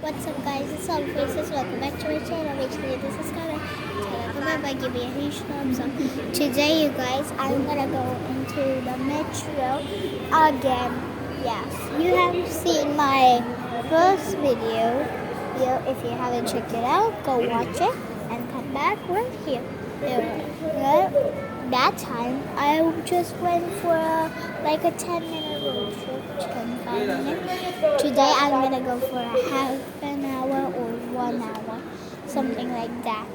What's up guys, it's all faces. Welcome back to my channel. Make sure you hit the subscribe button by give me a huge thumbs up. Today you guys, I'm gonna go into the metro again. Yes, you have seen my first video. If you haven't checked it out, go watch it and come back right here. That time I just went for like a 10-minute road trip, 25 minutes. Today I'm gonna go for a half an hour or 1 hour, something like that.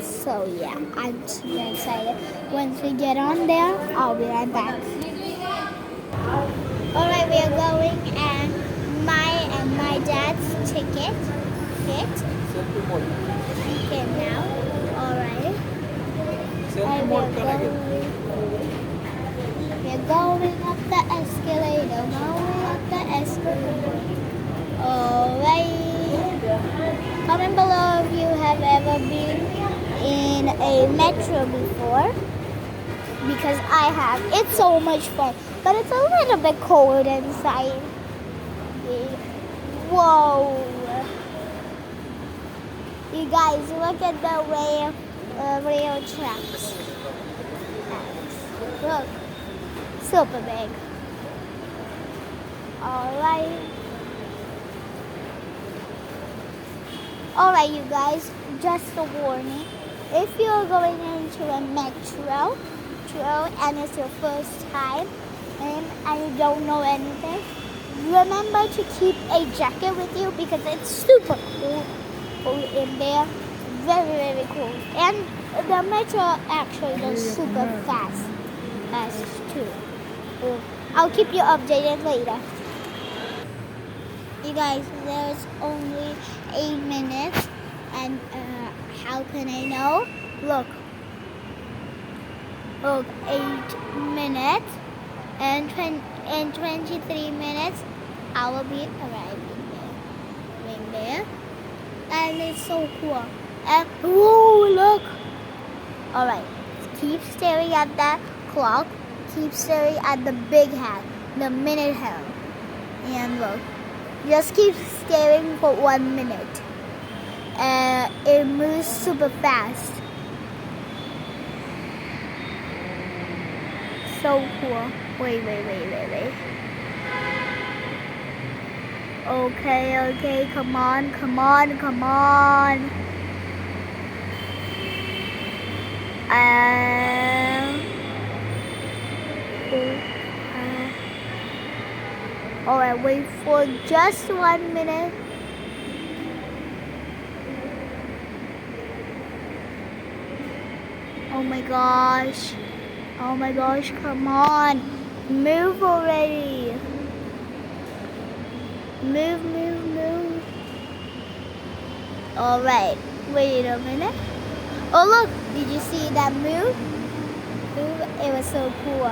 So yeah, I'm super excited. Once we get on there, I'll be right back. Alright, we are going and my dad's ticket. Okay, now. Alright. We're going up the escalator. Alright. Comment below if you have ever been in a metro before. Because I have. It's so much fun. But it's a little bit cold inside. Whoa. You guys, look at the rail tracks. Look, super big. Alright, you guys, just a warning. If you're going into a metro and it's your first time and you don't know anything, remember to keep a jacket with you because it's super cold in there. Very, very cool. And the metro actually goes super fast too. I'll keep you updated later. You guys, there's only 8 minutes, and how can I know? Look, 8 minutes, and in 23 minutes, I will be arriving there. And it's so cool. And whoa, look! Alright, keep staring at that clock. Keep staring at the big hand, the minute hand. And look, just keep staring for 1 minute. It moves super fast. So cool. Wait. Okay, come on. Alright, wait for just 1 minute. Oh my gosh, come on. Move already. Move. Alright, wait a minute. Oh look, did you see that move? It was so cool.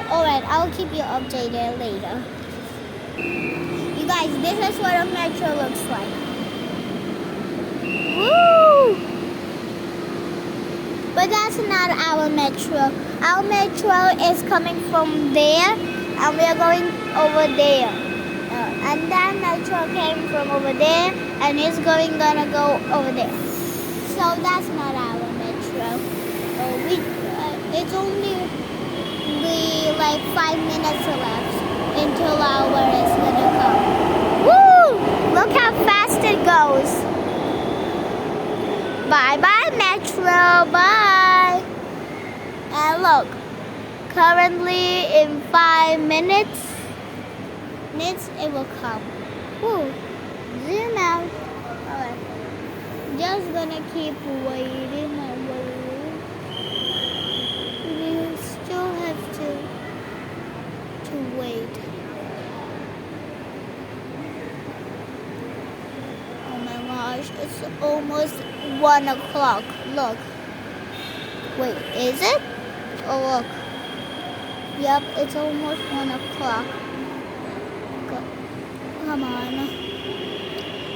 Alright, I'll keep you updated later. You guys, this is what a metro looks like. Woo! But that's not our metro. Our metro is coming from there, and we are going over there. And that metro came from over there, and it's gonna go over there. So that's not our metro. It's only like 5 minutes left until our is gonna come. Woo! Look how fast it goes. Bye metro, bye. And look, currently in 5 minutes it will come. Woo! Zoom out. Alright. Just gonna keep waiting and waiting. We still have to wait. Oh my gosh, it's almost 1 o'clock. Look. Wait, is it? Oh look. Yep, it's almost 1 o'clock. Come on.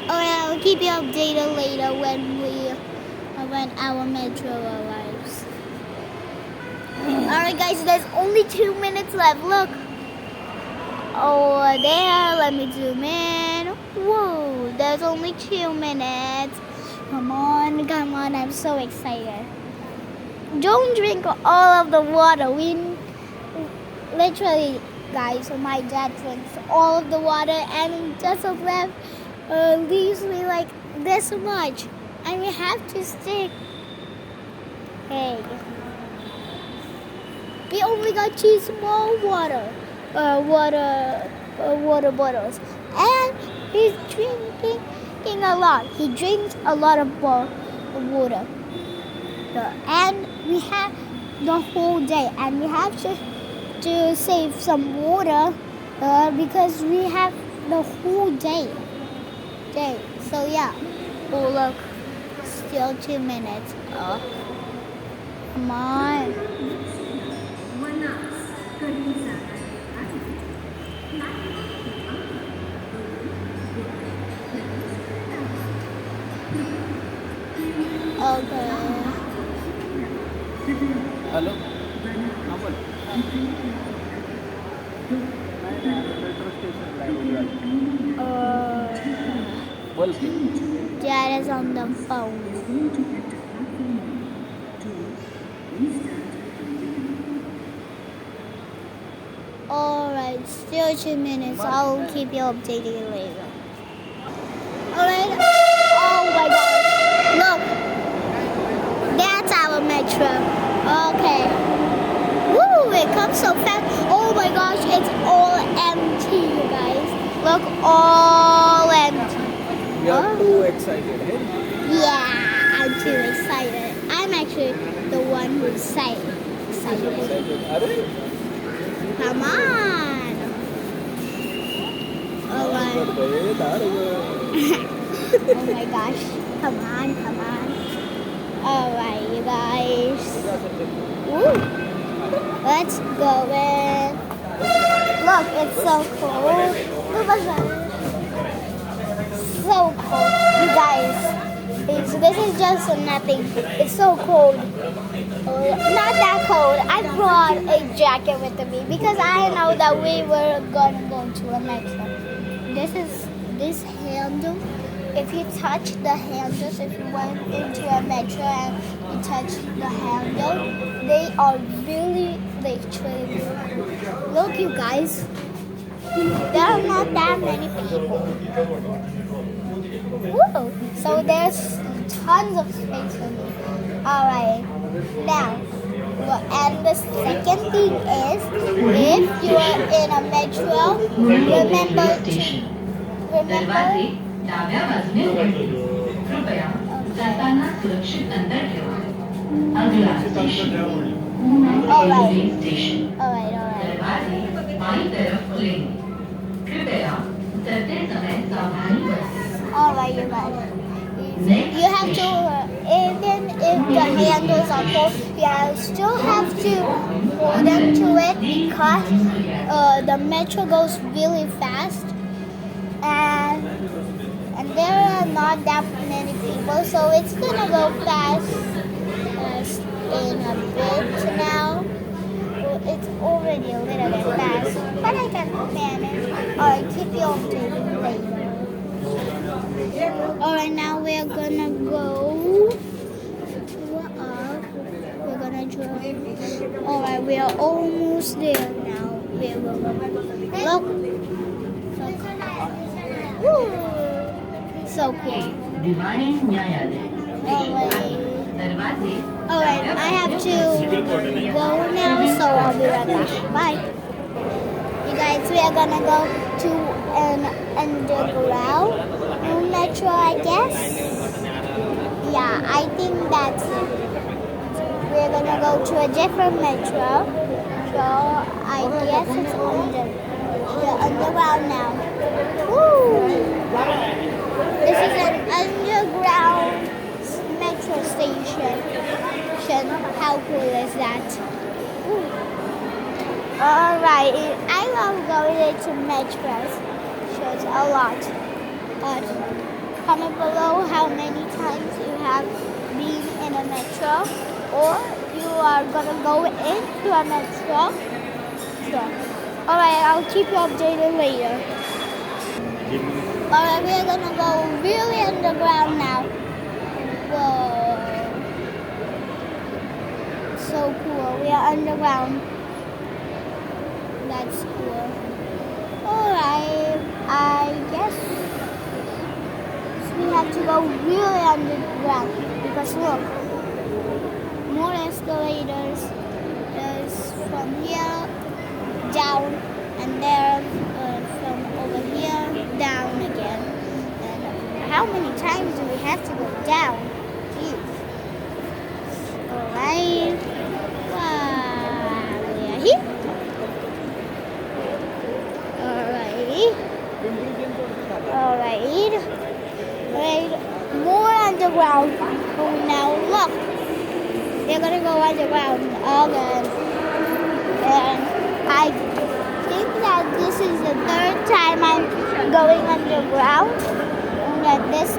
Alright, I'll keep you updated later when our metro arrives. Alright guys, there's only 2 minutes left. Look. over there. Let me zoom in. Whoa, there's only 2 minutes. Come on, come on. I'm so excited. Don't drink all of the water. We literally, guys, my dad drinks all of the water and just left leaves me like this much. And we have to stick. Hey. We only got 2 small water bottles, and he's drinking a lot. He drinks a lot of water, and we have the whole day, and we have to save some water because we have the whole day. So yeah. Oh look, still 2 minutes. Oh, come on. Okay. Hello बोल Dad is on the phone. Alright, still 2 minutes. I'll keep you updated later. Alright. Oh my gosh. Look. That's our metro. Okay. Woo, it comes so fast. Oh my gosh, it's all empty, you guys. Look, all empty. We are too excited, hey? Yeah, I'm too excited. I'm actually the one who's excited. Come on. Alright. Oh my gosh. Come on. Alright, you guys. Woo. Let's go in. Look, it's so cold. So cold. You guys. This is just nothing. It's so cold. Not that cold. I brought a jacket with me because I know that we were gonna go to a metro. This handle. If you touch the handles, if you went into a metro and you touch the handle, they are really literally cool. Look, you guys. There are not that many people. Woo! So there's tons of space for me. Alright. Now, and the second thing is, if you are in a metro, remember डाव्या बाजूने कृपया जाताना सुरक्षित अंतर ठेवा अगला station railway station दरवाजे बाईं तरफ खुलेंगे कृपया चलते समय सावधानी बरतें Alright, you guys. You have to, even if the handles are full, you still have to hold on to it because the metro goes really fast. And there are not that many people, so it's gonna go fast in a bit now. It's already a little bit fast, but I can manage. Alright, keep you updated later. Alright, now we're gonna go. We're gonna drive. Alright, we are almost there now. We will look. Woo. So cool. Alright, I have to go now, so I'll be right back. Bye. You guys, we are gonna go to an underground metro, I guess. Yeah, I think that's it. We're gonna go to a different metro, so I guess it's underground now. Woo! This is an underground metro station. How cool is that? Alright, I love going into metros. Shows a lot. But comment below how many times you have been in a metro, or you are gonna go into a metro. Sure. Alright, I'll keep you updated later. Alright, we're gonna go really underground now. Whoa. So cool. We are underground. That's cool. Alright, I guess we have to go really underground because look, more escalators. There's from here down and there from over here down again. And how many times do we have to go down? Jeez. Alright. Wow. We are here. Alright. More underground. Oh, now look. We're gonna go underground again. And I think that this is the third time I'm going underground at this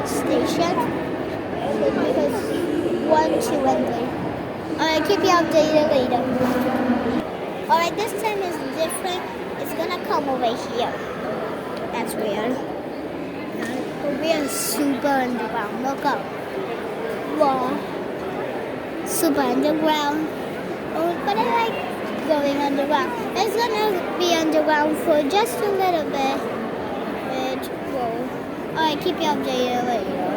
station. Because 1, 2, and 3. Alright, keep you updated later. Alright, this time is different. It's gonna come over here. That's weird. But we are super underground. Look up. Whoa. Super underground. Oh, but I like going underground. It's gonna be underground for just a little bit. Whoa. Alright, keep you updated later.